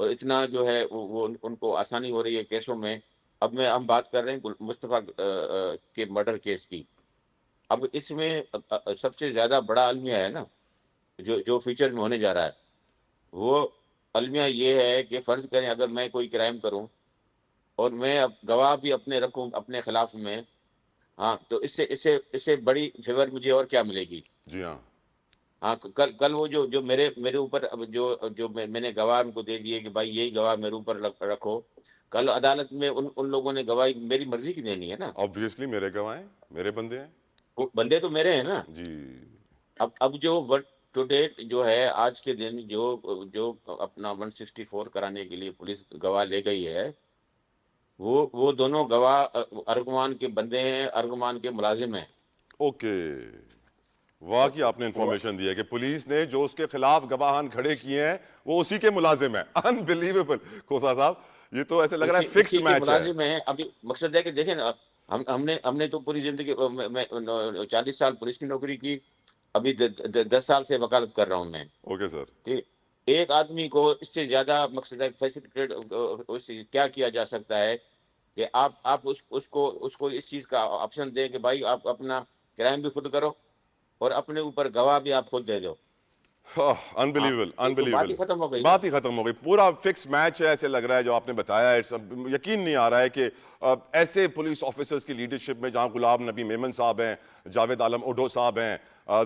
اور اتنا جو ہے وہ ان کو آسانی ہو رہی ہے کیسوں میں. اب ہم بات کر رہے ہیں مصطفیٰ کے مرڈر کیس کی. اب اس میں سب سے زیادہ بڑا المیہ ہے نا جو فیوچر میں ہونے جا رہا ہے، وہ المیہ یہ ہے کہ فرض کریں اگر میں کوئی کرائم کروں اور میں اب گواہ بھی اپنے رکھوں اپنے خلاف میں، ہاں تو اس سے بڑی فیور مجھے اور کیا ملے گی. جی ہاں. ہاں کل وہ جو میرے اوپر اب جو میں نے گواہ ان کو دے دیے کہ بھائی یہی گواہ میرے اوپر رکھو، کل عدالت میں ان لوگوں نے گواہی میری مرضی کی دینی ہے نا. آبویسلی میرے گواہ ہیں، میرے بندے ہیں. وہ بندے تو میرے ہیں نا. جی. اب جو ٹو ڈیٹ جو ہے آج کے دن جو اپنا 164 کرانے کے لیے پولیس گواہ لے گئی ہے، وہ دونوں گواہ ارغوان کے بندے ہیں، ارغوان کے ملازم ہیں. اوکے. واقعی آپ نے انفارمیشن دی ہے کہ پولیس نے جو اس کے خلاف گواہان کھڑے کیے ہیں وہ اسی کے ملازم ہیں. انبلیویبل. کھوسا صاحب یہ تو ایسے لگ رہا ہے فکسڈ اسی کے میچ ہے. ملازم ہیں. ابھی مقصد ہے کہ دیکھیں نا، ہم نے تو پوری زندگی 40 سال پولیس کی نوکری کی، ابھی 10 سال سے وکالت کر رہا ہوں میں. Okay sir. ایک آدمی کو اس سے زیادہ مقصد ہے فیسیلیٹیڈ کیا کیا جا سکتا ہے کہ آپ اس کو اس چیز کا آپشن دیں کہ بھائی آپ اپنا کرائم بھی خود کرو اور اپنے اوپر گواہ بھی آپ خود دے دو. ہاں انبلیویبل تو بات انبلیویبل. ہی ختم ہو گئی نا. بات ہی ختم ہو گئی. پورا فکس میچ ہے ایسے لگ رہا ہے جو آپ نے بتایا ہے. یقین نہیں آ رہا ہے کہ ایسے پولیس آفیسرز کی لیڈرشپ میں جہاں غلام نبی میمن صاحب ہیں، جاوید عالم اوڈھو صاحب ہیں،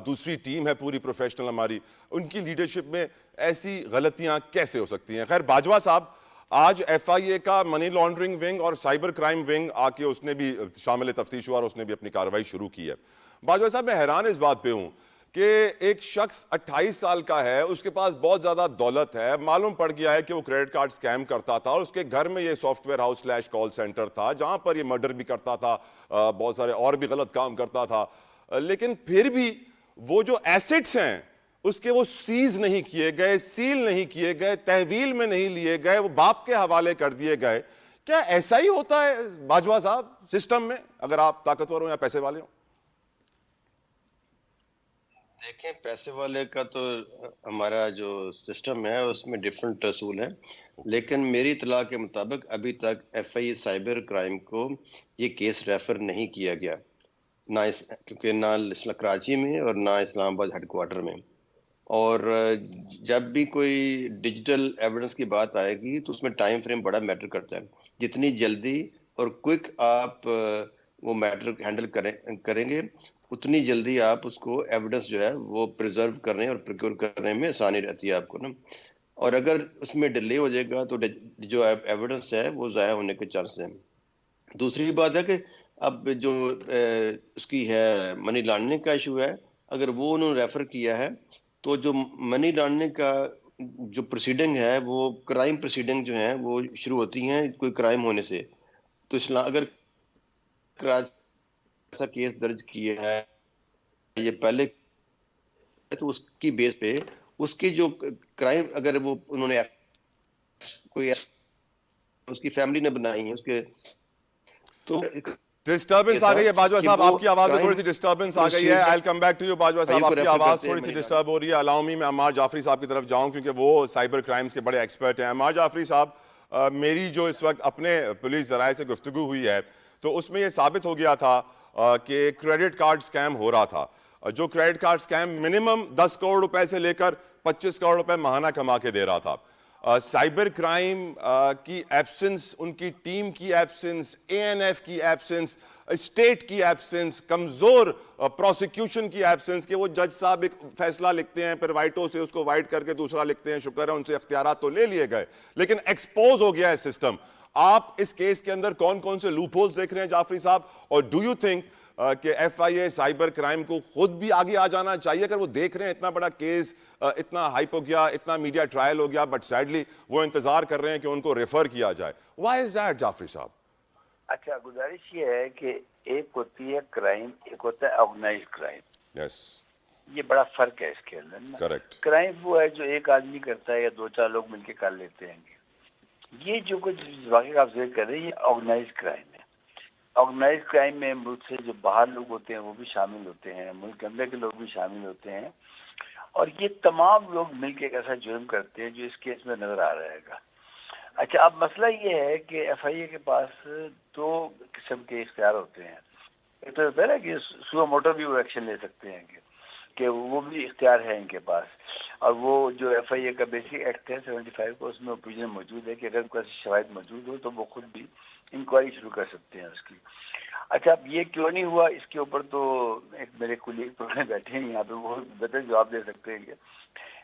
دوسری ٹیم ہے پوری پروفیشنل ہماری، ان کی لیڈرشپ میں ایسی غلطیاں کیسے ہو سکتی ہیں؟ خیر باجوہ صاحب آج ایف آئی اے کا منی لانڈرنگ ونگ اور سائبر کرائم ونگ آ کے اس نے بھی شامل تفتیش ہوا اور اس نے بھی اپنی کارروائی شروع کی ہے. باجوہ صاحب میں حیران اس بات پہ ہوں کہ ایک شخص 28 سال کا ہے، اس کے پاس بہت زیادہ دولت ہے، معلوم پڑ گیا ہے کہ وہ کریڈٹ کارڈ سکیم کرتا تھا اور اس کے گھر میں یہ soft where house / call centre تھا جہاں پر یہ مرڈر بھی کرتا تھا، بہت سارے اور بھی غلط کام کرتا تھا. لیکن پھر بھی وہ جو ایسٹس ہیں اس کے وہ سیز نہیں کیے گئے، سیل نہیں کیے گئے، تحویل میں نہیں لیے گئے، وہ باپ کے حوالے کر دیے گئے. کیا ایسا ہی ہوتا ہے باجوہ صاحب سسٹم میں اگر آپ طاقتور ہوں یا پیسے والے ہوں؟ دیکھیں پیسے والے کا تو ہمارا جو سسٹم ہے اس میں ڈیفرنٹ اصول ہیں، لیکن میری اطلاع کے مطابق ابھی تک F I A cyber crime کو یہ کیس ریفر نہیں کیا گیا، کیونکہ نہ کراچی میں اور نہ اسلام آباد ہیڈ کوارٹر میں. اور جب بھی کوئی ڈیجیٹل ایویڈنس کی بات آئے گی تو اس میں ٹائم فریم بڑا میٹر کرتا ہے. جتنی جلدی اور کوئک آپ وہ میٹر ہینڈل کریں گے اتنی جلدی آپ اس کو ایویڈنس جو ہے وہ پریزرو کرنے اور پریکیور کرنے میں آسانی رہتی ہے آپ کو نا. اور اگر اس میں ڈیلے ہو جائے گا تو جو ایویڈنس ہے وہ ضائع ہونے کے چانس ہیں. دوسری بات ہے کہ اب جو اس کی ہے منی لانڈرنگ کا ایشو ہے، اگر وہ انہوں نے ریفر کیا ہے تو جو منی لانڈرنگ کا جو پروسیڈنگ ہے وہ کرائم پروسیڈنگ جو ہیں وہ شروع ہوتی ہیں کوئی کرائم ہونے سے. تو اگر ایسا کیس درج کیا ہے یہ پہلے تو اس کی بیس پہ اس کی جو کرائم اگر وہ انہوں نے کوئی اس کی فیملی نے بنائی ہے اس کے تو ڈسٹربنس آ گئی ہے باجوہ صاحب، آپ کی آواز میں تھوڑی سی کرائم ڈسٹربنس آ گئی ہے. I will come back to you Bajwa sahab, آپ کی ریفر آواز کرتے ہیں تھوڑی سی ڈسٹرب ہو رہی ہے. الاؤ می میں عمار جعفری صاحب کی طرف جاؤں کیونکہ وہ سائبر کرائمز کے بڑے ایکسپرٹ ہیں. عمار جعفری صاحب میری جو اس وقت اپنے پولیس ذرائع سے گفتگو ہوئی ہے تو اس میں یہ ثابت ہو گیا تھا کہ کریڈٹ کارڈ سکیم ہو رہا تھا. جو credit card scheme minimum 10 crore روپے سے لے کر 25 کروڑ روپے ماہانہ کما کے دے رہا تھا. سائبر کرائم کی ایبسنس، ان کی ٹیم کی ایبسنس، اے این ایف کی ایبسنس، اسٹیٹ کی ایبسنس، کمزور پروسیکیوشن کی ایبسنس کہ وہ جج صاحب ایک فیصلہ لکھتے ہیں پھر وائٹوں سے اس کو وائٹ کر کے دوسرا لکھتے ہیں، شکر ہے ان سے اختیارات تو لے لیے گئے لیکن ایکسپوز ہو گیا ہے سسٹم. آپ اس کیس کے اندر کون کون سے لوپ ہولز دیکھ رہے ہیں جعفری صاحب، اور ڈو یو تھنک کہ F I A cyber crime کو خود بھی آگے آ جانا چاہیے؟ اگر وہ دیکھ رہے ہیں اتنا بڑا کیس اتنا ہائپ ہو گیا، اتنا میڈیا ٹرائل ہو گیا، بٹ سیڈلی وہ انتظار کر رہے ہیں کہ ان کو ریفر کیا جائے. وائی از دیٹ جعفری صاحب؟ اچھا گزارش یہ ہے کہ ایک ہوتی ہے کرائم، ایک ہوتا ہے آرگنائزڈ کرائم. یس یہ بڑا فرق ہے اس کے اندر نا. کریکٹ. کرائم وہ ہے جو ایک آدمی کرتا ہے یا 2-4 لوگ مل کے کر لیتے ہیں. یہ جو کچھ واقعہ آپ ذکر کر رہے ہیں یہ آرگنائزڈ کرائم ہے. آرگنائز کرائم میں ملک سے جو باہر لوگ ہوتے ہیں وہ بھی شامل ہوتے ہیں، ملک کے اندر کے لوگ بھی شامل ہوتے ہیں، اور یہ تمام لوگ مل کے ایک ایسا جرم کرتے ہیں جو اس کیس میں نظر آ رہے گا. اچھا، اب مسئلہ یہ ہے کہ ایف آئی اے کے پاس دو قسم کے اختیار ہوتے ہیں. ایک تو ہوتا ہے نا کہ سو موٹو بھی وہ ایکشن لے سکتے ہیں کہ وہ بھی اختیار ہے ان کے پاس. اور وہ جو ایف آئی اے کا بیسک ایکٹ ہے 75 کو، اس میں اوپیجن موجود ہے کہ اگر کوئی ایسی شواہد موجود ہو تو وہ خود بھی انکوائری شروع کر سکتے ہیں اس کی. اچھا، اب یہ کیوں نہیں ہوا اس کے اوپر تو ایک میرے کولیگ بیٹھے ہیں یہاں پہ، وہ بہتر جواب دے سکتے ہیں. کہ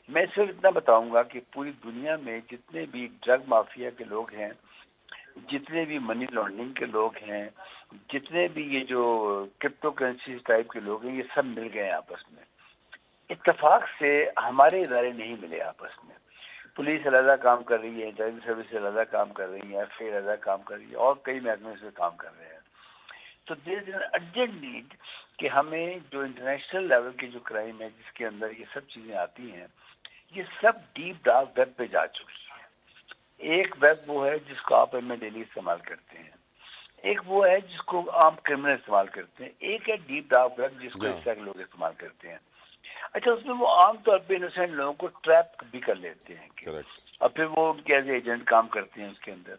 میں صرف اتنا بتاؤں گا کہ پوری دنیا میں جتنے بھی ڈرگ مافیا کے لوگ ہیں، جتنے بھی منی لانڈرنگ کے لوگ ہیں، جتنے بھی یہ جو کرپٹو کرنسی ٹائپ کے لوگ ہیں، یہ سب مل گئے ہیں آپس میں. اتفاق سے ہمارے ادارے نہیں ملے آپس میں. پولیس علیحدہ کام کر رہی ہے، انٹیلیجنس سروس علیحدہ کام کر رہی ہے، ایف آئی علیحدہ کام کر رہی ہے، اور کئی محکمے سے کام کر رہے ہیں. تو دیر از این ارجنٹ نیڈ کہ ہمیں جو انٹرنیشنل لیول کی جو کرائم ہے جس کے اندر یہ سب چیزیں آتی ہیں، یہ سب ڈیپ ڈارک ویب پہ جا چکی ہے. ایک ویب وہ ہے جس کو آپ میں ڈیلی استعمال کرتے ہیں، ایک وہ ہے جس کو عام کرمنل استعمال کرتے ہیں، ایک ہے ڈیپ ڈارک ویب جس کو اس طرح کے لوگ استعمال کرتے ہیں. اچھا، اس میں وہ عام طور پہ انوسینٹ لوگوں کو ٹریپ بھی کر لیتے ہیں کریکٹ. اور پھر وہ ان کے ایز ایجنٹ کام کرتے ہیں اس کے اندر.